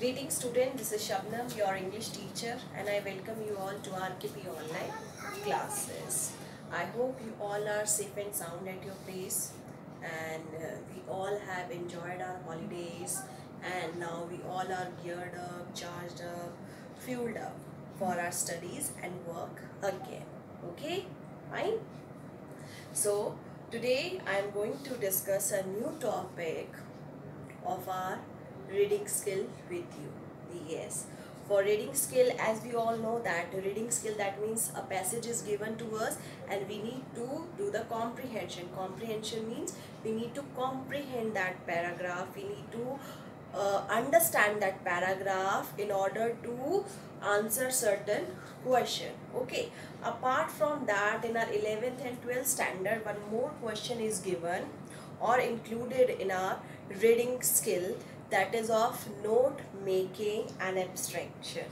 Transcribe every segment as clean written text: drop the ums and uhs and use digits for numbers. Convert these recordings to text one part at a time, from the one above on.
Greetings student, this is Shabnam, your English teacher, and I welcome you all to RKP online classes. I hope you all are safe and sound at your place, and we all have enjoyed our holidays, and now we all are geared up, charged up, fueled up for our studies and work again. Okay, fine. So today I am going to discuss a new topic of our reading skill with you. Yes, for reading skill, as we all know that reading skill, that means a passage is given to us and we need to do the comprehension means we need to comprehend that paragraph, we need to understand that paragraph in order to answer certain question. Okay, apart from that, in our 11th and 12th standard, one more question is given or included in our reading skill, that is of note making and abstraction.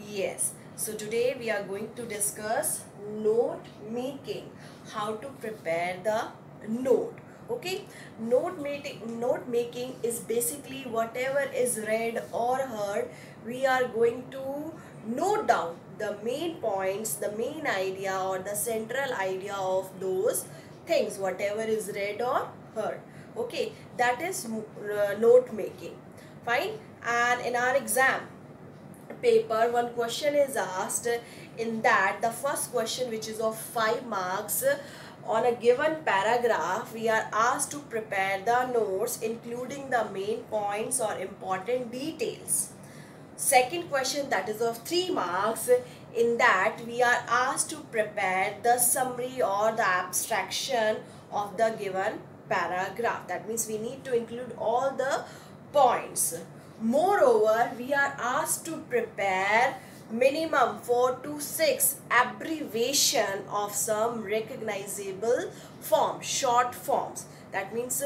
Yes, so today we are going to discuss note making, how to prepare the note. Okay, note making is basically whatever is read or heard, we are going to note down the main points, the main idea or the central idea of those things, whatever is read or heard. Okay, that is note making. Fine. And in our exam paper, one question is asked. In that, the first question, which is of 5 marks, on a given paragraph, we are asked to prepare the notes including the main points or important details. Second question, that is of 3 marks. In that, we are asked to prepare the summary or the abstraction of the given paragraph. That means we need to include all the points. Moreover, we are asked to prepare minimum 4 to 6 abbreviation of some recognizable form, short forms. That means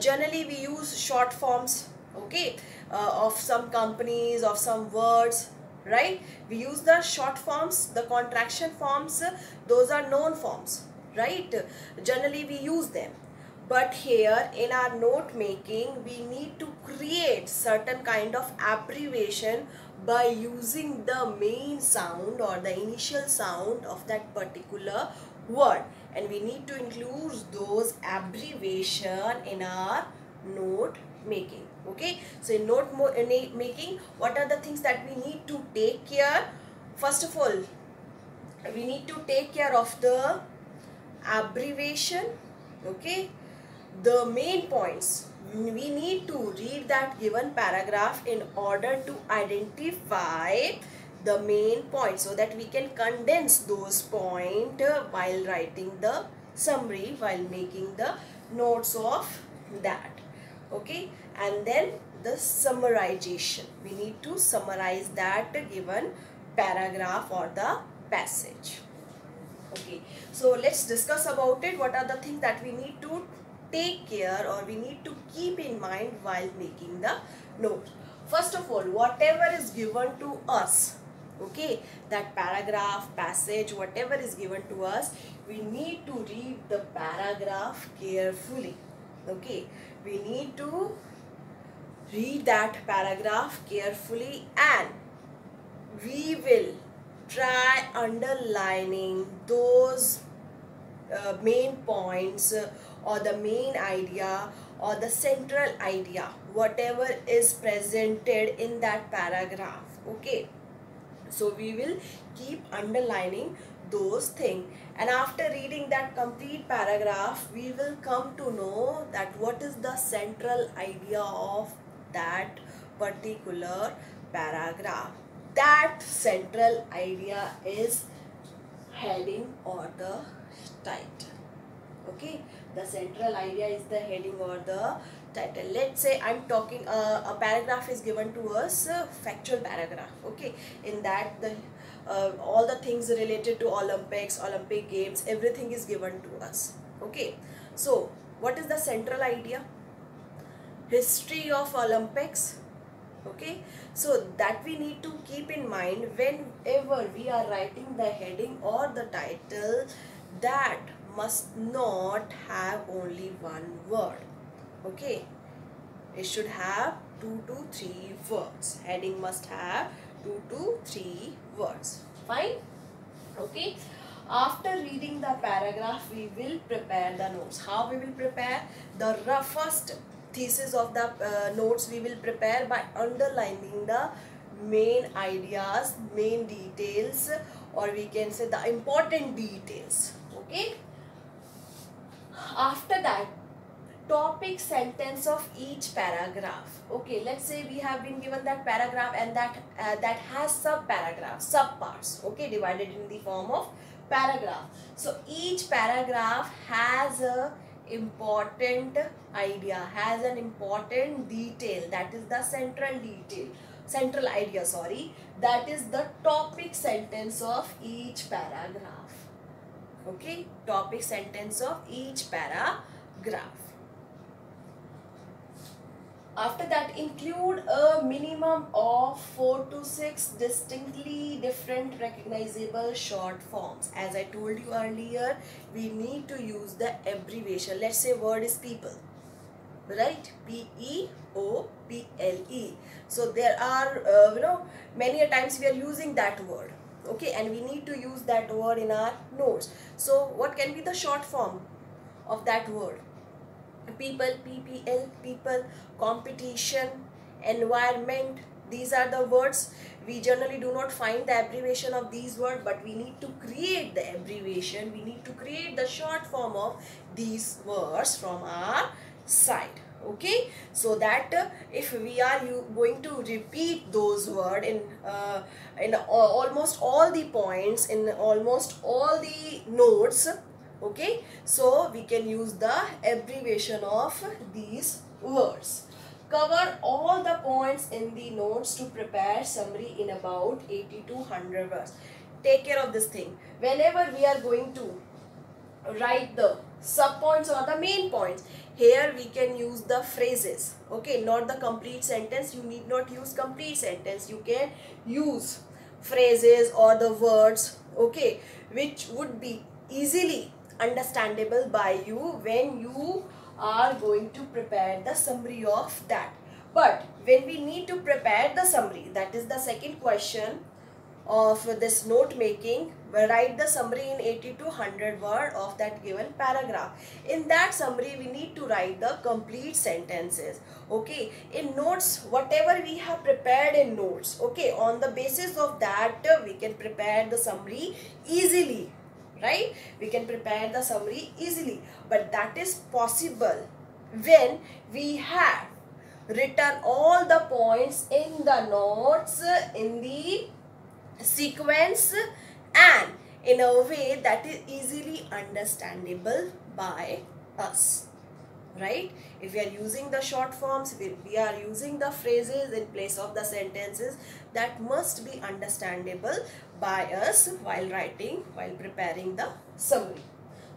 generally we use short forms, okay, of some companies, of some words, right? We use the short forms, the contraction forms, those are known forms, right? Generally we use them. But here in our note making, we need to create certain kind of abbreviation by using the main sound or the initial sound of that particular word, and we need to include those abbreviation in our note making. Okay, so in note making, what are the things that we need to take care? First of all, we need to take care of the abbreviation. Okay, the main points, we need to read that given paragraph in order to identify the main points so that we can condense those points while writing the summary, while making the notes of that. Okay, and then the summarization, we need to summarize that given paragraph or the passage. Okay, so let's discuss about it. What are the things that we need to take care or we need to keep in mind while making the note? First of all, whatever is given to us, okay, that paragraph, passage, whatever is given to us, we need to read the paragraph carefully. Okay, we need to read that paragraph carefully and we will try underlining those main points or the main idea or the central idea, whatever is presented in that paragraph. Okay, so we will keep underlining those things, and after reading that complete paragraph, we will come to know that what is the central idea of that particular paragraph. That central idea is heading or the title. Okay, the central idea is the heading or the title. Let's say I'm talking a paragraph is given to us, factual paragraph. Okay, in that the all the things related to Olympics, Olympic games, everything is given to us. Okay, so what is the central idea? History of Olympics. Okay, so that we need to keep in mind whenever we are writing the heading or the title, that must not have only one word. Okay, it should have 2 to 3 words. Heading must have 2 to 3 words. Fine. Okay. After reading the paragraph, we will prepare the notes. How we will prepare? The roughest thesis of the notes we will prepare by underlining the main ideas, main details, or we can say the important details. Okay. After that, topic sentence of each paragraph. Okay, let's say we have been given that paragraph and that has sub paragraphs, sub parts, okay, divided in the form of paragraph. So each paragraph has a important idea, has an important detail, that is the central idea, sorry, that is the topic sentence of each paragraph. Okay, topic sentence of each paragraph. After that, include a minimum of 4 to 6 distinctly different recognizable short forms. As I told you earlier, we need to use the abbreviation. Let's say word is people, right? P-E-O-P-L-E. So there are, many a times we are using that word. Okay, and we need to use that word in our notes. So what can be the short form of that word? People, PPL, people, competition, environment. These are the words. We generally do not find the abbreviation of these words, but we need to create the abbreviation. We need to create the short form of these words from our side. Okay, so that if we are going to repeat those words in almost all the points, in almost all the notes, okay, so we can use the abbreviation of these words. Cover all the points in the notes to prepare summary in about 80 to 100 words. Take care of this thing. Whenever we are going to write the sub points or the main points, here we can use the phrases. Okay, not the complete sentence. You need not use complete sentence. You can use phrases or the words, okay, which would be easily understandable by you when you are going to prepare the summary of that. But when we need to prepare the summary, that is the second question of this note making, write the summary in 80 to 100 word of that given paragraph. In that summary, we need to write the complete sentences. Okay, in notes, whatever we have prepared in notes, okay, on the basis of that we can prepare the summary easily, right? We can prepare the summary easily, but that is possible when we have written all the points in the notes in the sequence and in a way that is easily understandable by us, right? If we are using the short forms, we are using the phrases in place of the sentences, that must be understandable by us while writing, while preparing the summary,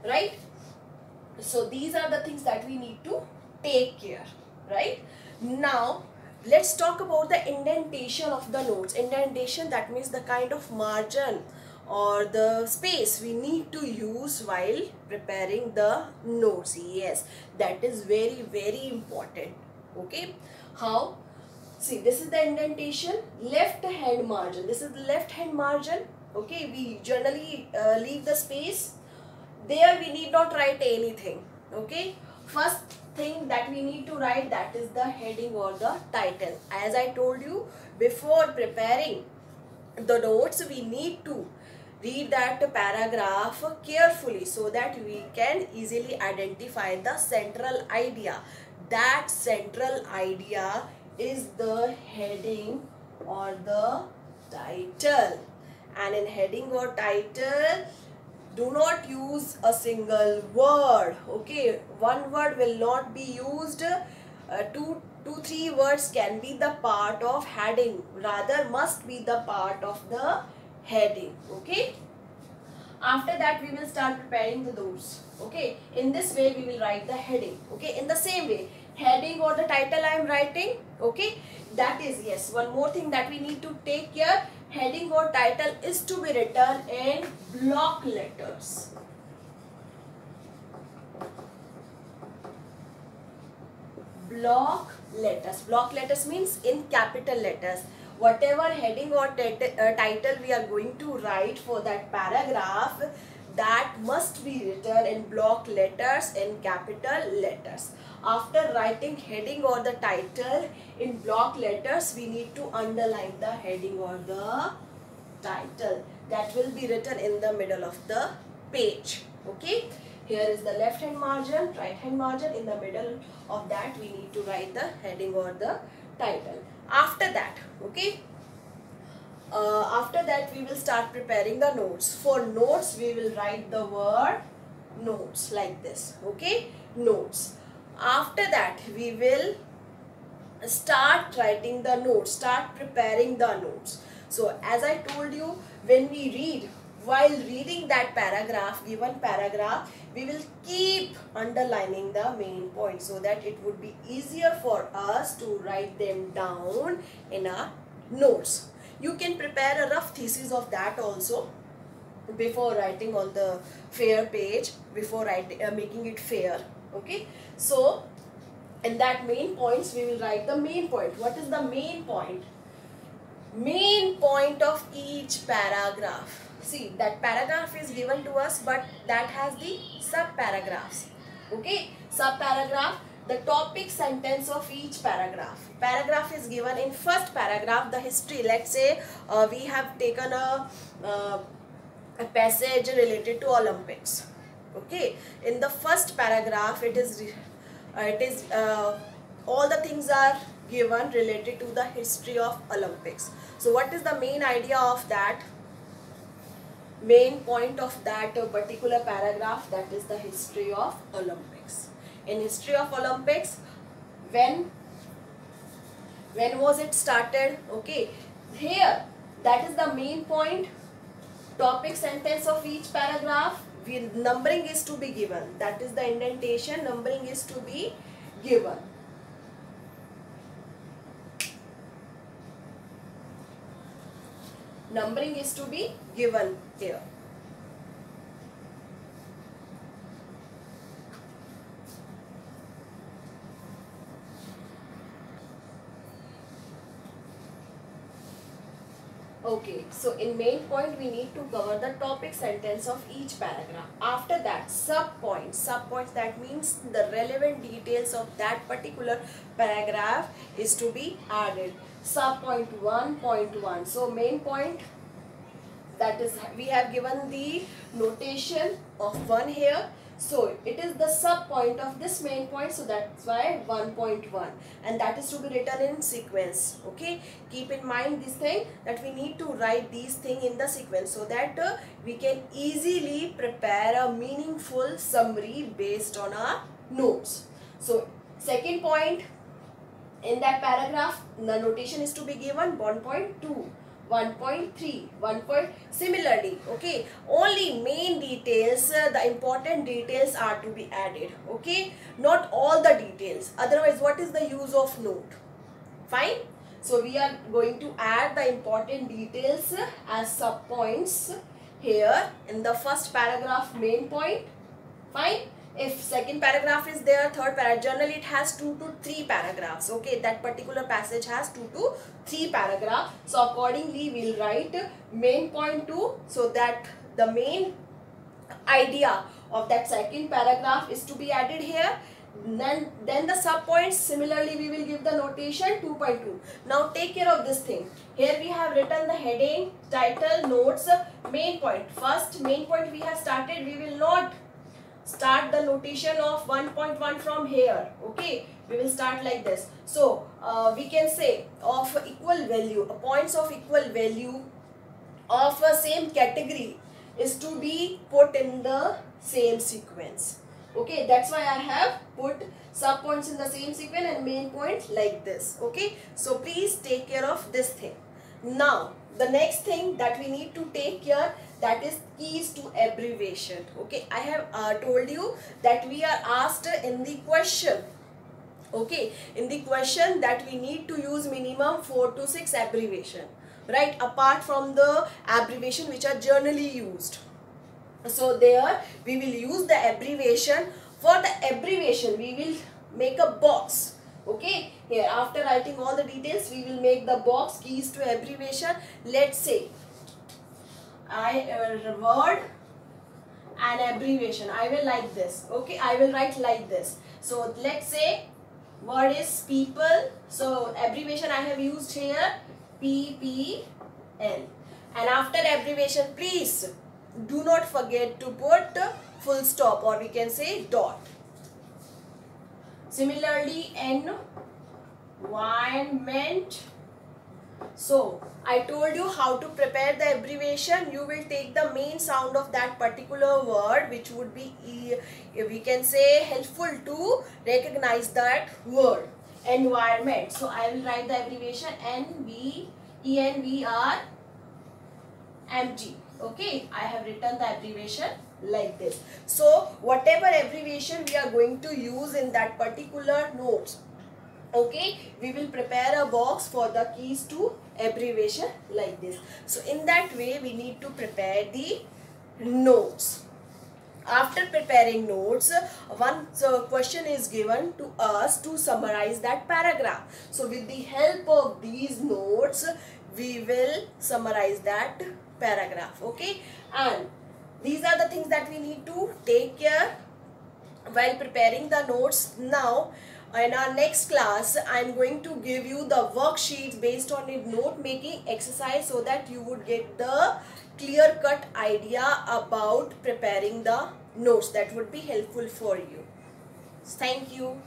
right? So these are the things that we need to take care, right? Now let's talk about the indentation of the notes. Indentation, that means the kind of margin or the space we need to use while preparing the notes. Yes, that is very, very important. Okay, how? See, this is the indentation, left hand margin. This is the left hand margin. Okay, we generally leave the space. There we need not write anything. Okay, first thing that we need to write, that is the heading or the title. As I told you, before preparing the notes, we need to read that paragraph carefully so that we can easily identify the central idea. That central idea is the heading or the title. And in heading or title, do not use a single word. Okay, one word will not be used. Two, three words can be the part of heading, rather must be the part of the heading. Okay, after that we will start preparing the notes. Okay, in this way we will write the heading. Okay, in the same way, heading or the title I am writing. Okay, that is, yes, one more thing that we need to take care, heading or title is to be written in block letters. block letters. Block letters means in capital letters. Whatever heading or title we are going to write for that paragraph, that must be written in block letters, in capital letters. After writing heading or the title in block letters, we need to underline the heading or the title. That will be written in the middle of the page. Okay. Here is the left hand margin, right hand margin. In the middle of that, we need to write the heading or the title. After that, okay. After that, we will start preparing the notes. For notes, we will write the word notes like this. Okay, notes. After that, we will start writing the notes, start preparing the notes. So, as I told you, when we read, while reading that paragraph, given paragraph, we will keep underlining the main points so that it would be easier for us to write them down in our notes. You can prepare a rough thesis of that also before writing on the fair page, before writing, making it fair. Okay. So, in that main points, we will write the main point. What is the main point? Main point of each paragraph. See, that paragraph is given to us, but that has the sub paragraphs. Okay, sub paragraph, the topic sentence of each paragraph. Paragraph is given in first paragraph, the history. Let's say we have taken a passage related to Olympics. Okay, in the first paragraph, it is all the things are given related to the history of Olympics. So what is the main idea of that? Main point of that particular paragraph, that is the history of Olympics. In history of Olympics, when was it started? Okay, here that is the main point. Topic sentence of each paragraph, numbering is to be given. That is the indentation, numbering is to be given. Numbering is to be given here. Okay, so in main point we need to cover the topic sentence of each paragraph. After that, sub points. Sub points, that means the relevant details of that particular paragraph is to be added. Sub point 1.1. So main point, that is, we have given the notation of 1 here. So it is the sub point of this main point, so that's why 1.1, and that is to be written in sequence. Okay, keep in mind this thing, that we need to write these things in the sequence so that we can easily prepare a meaningful summary based on our notes. So second point, in that paragraph, the notation is to be given 1.2. 1.3, similarly, okay, only main details, the important details are to be added, okay, not all the details, otherwise what is the use of note? Fine. So we are going to add the important details as sub points here in the first paragraph main point. Fine. If second paragraph is there, third paragraph, generally it has 2 to 3 paragraphs. Okay, that particular passage has 2 to 3 paragraphs. So accordingly, we'll write main point 2, so that the main idea of that second paragraph is to be added here. Then the sub points, similarly we will give the notation 2.2. Now take care of this thing. Here we have written the heading, title, notes, main point. First main point we have started, we will not start the notation of 1.1 from here. Okay, we will start like this. So we can say of equal value, points of equal value of a same category is to be put in the same sequence. Okay, that's why I have put sub points in the same sequence and main point like this. Okay, so please take care of this thing. Now the next thing that we need to take care, that is keys to abbreviation. Okay, I have told you that we are asked in the question. Okay, in the question that we need to use minimum 4 to 6 abbreviation, right, apart from the abbreviation which are generally used. So there we will use the abbreviation. For the abbreviation we will make a box. Okay, here after writing all the details, we will make the box keys to abbreviation. Let's say word and abbreviation. I will like this. Okay, I will write like this. So let's say word is people. So abbreviation I have used here PPL. And after abbreviation, please do not forget to put full stop, or we can say dot. Similarly, environment. So I told you how to prepare the abbreviation. You will take the main sound of that particular word, which would be we can say helpful to recognize that word. Environment. So I will write the abbreviation ENVRMG. Okay, I have written the abbreviation like this. So whatever abbreviation we are going to use in that particular notes, okay, we will prepare a box for the keys to abbreviation like this. So in that way we need to prepare the notes. After preparing notes, one question is given to us to summarize that paragraph. So with the help of these notes, we will summarize that paragraph. Okay, and these are the things that we need to take care while preparing the notes. Now in our next class, I am going to give you the worksheets based on a note making exercise, so that you would get the clear-cut idea about preparing the notes. That would be helpful for you. Thank you.